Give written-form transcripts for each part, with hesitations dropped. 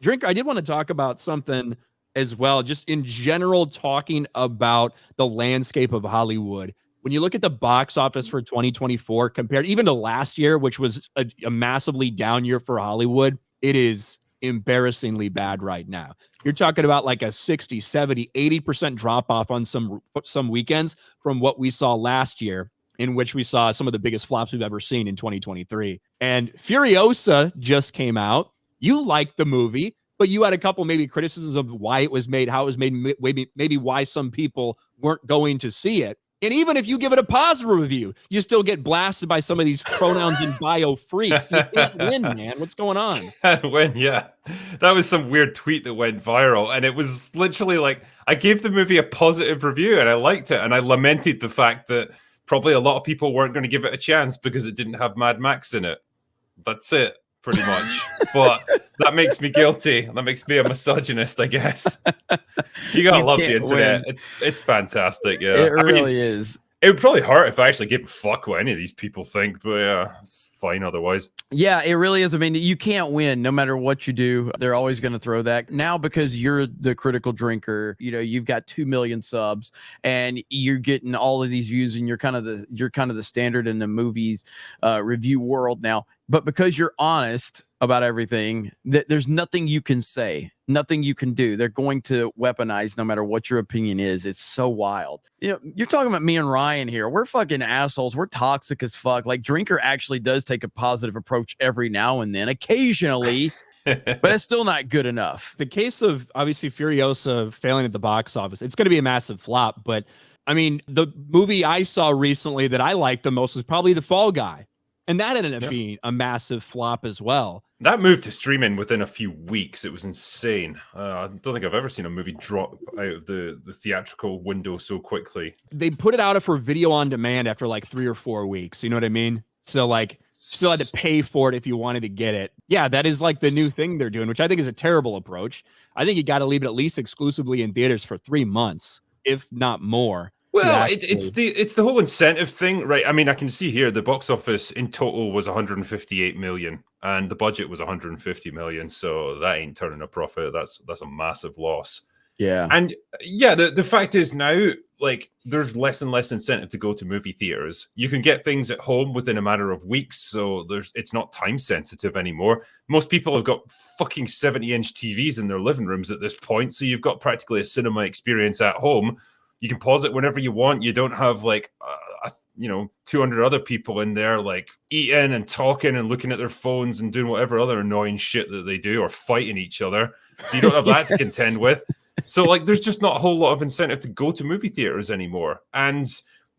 Drinker, I did want to talk about something as well, just in general, talking about the landscape of Hollywood. When you look at the box office for 2024 compared even to last year, which was a massively down year for Hollywood, it is embarrassingly bad right now. You're talking about like a 60, 70, 80% drop off on some weekends from what we saw last year, in which we saw some of the biggest flops we've ever seen in 2023. And Furiosa just came out. You liked the movie, but you had a couple maybe criticisms of why it was made, how it was made, maybe why some people weren't going to see it. And even if you give it a positive review, you still get blasted by some of these pronouns and bio freaks. You can't win, man. What's going on? Can't win, yeah. That was some weird tweet that went viral. And it was literally like, I gave the movie a positive review and I liked it. And I lamented the fact that probably a lot of people weren't going to give it a chance because it didn't have Mad Max in it. That's it, pretty much. But that makes me guilty. That makes me a misogynist, I guess. You gotta love the internet. Win. It's fantastic. Yeah, it really is. It would probably hurt if I actually gave a fuck what any of these people think, but yeah, it's fine otherwise. Yeah, it really is. I mean, you can't win no matter what you do. They're always going to throw that. Now, because you're the critical drinker, you know, you've got 2 million subs and you're getting all of these views and you're kind of the standard in the movies review world now. But because you're honest about everything, there's nothing you can say, nothing you can do. They're going to weaponize no matter what your opinion is. It's so wild. You know, you're talking about me and Ryan here. We're fucking assholes. We're toxic as fuck. Like, Drinker actually does take a positive approach every now and then, occasionally, but it's still not good enough. The case of, obviously, Furiosa failing at the box office, it's going to be a massive flop. But, I mean, the movie I saw recently that I liked the most was probably The Fall Guy. And that ended up being a massive flop as well. That moved to streaming within a few weeks. It was insane. I don't think I've ever seen a movie drop out of the theatrical window so quickly. They put it out for video on demand after like 3 or 4 weeks. You know what I mean? So like, still had to pay for it if you wanted to get it. Yeah, that is like the new thing they're doing, which I think is a terrible approach. I think you got to leave it at least exclusively in theaters for 3 months, if not more. Well, it's the whole incentive thing, right? I mean, I can see here the box office in total was 158 million and the budget was 150 million. So that ain't turning a profit. That's a massive loss. Yeah. And yeah, the fact is now, like, there's less and less incentive to go to movie theaters. You can get things at home within a matter of weeks. So it's not time sensitive anymore. Most people have got fucking 70-inch TVs in their living rooms at this point. So you've got practically a cinema experience at home. You can pause it whenever you want. You don't have like, 200 other people in there like eating and talking and looking at their phones and doing whatever other annoying shit that they do or fighting each other. So you don't have that to contend with. So like, there's just not a whole lot of incentive to go to movie theaters anymore. And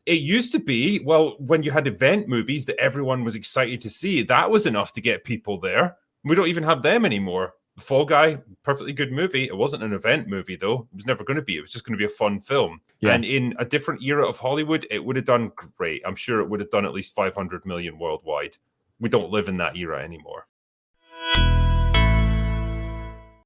it used to be, well, when you had event movies that everyone was excited to see, that was enough to get people there. We don't even have them anymore. The Fall Guy, perfectly good movie. It wasn't an event movie, though. It was never going to be. It was just going to be a fun film. Yeah. And in a different era of Hollywood, it would have done great. I'm sure it would have done at least 500 million worldwide. We don't live in that era anymore.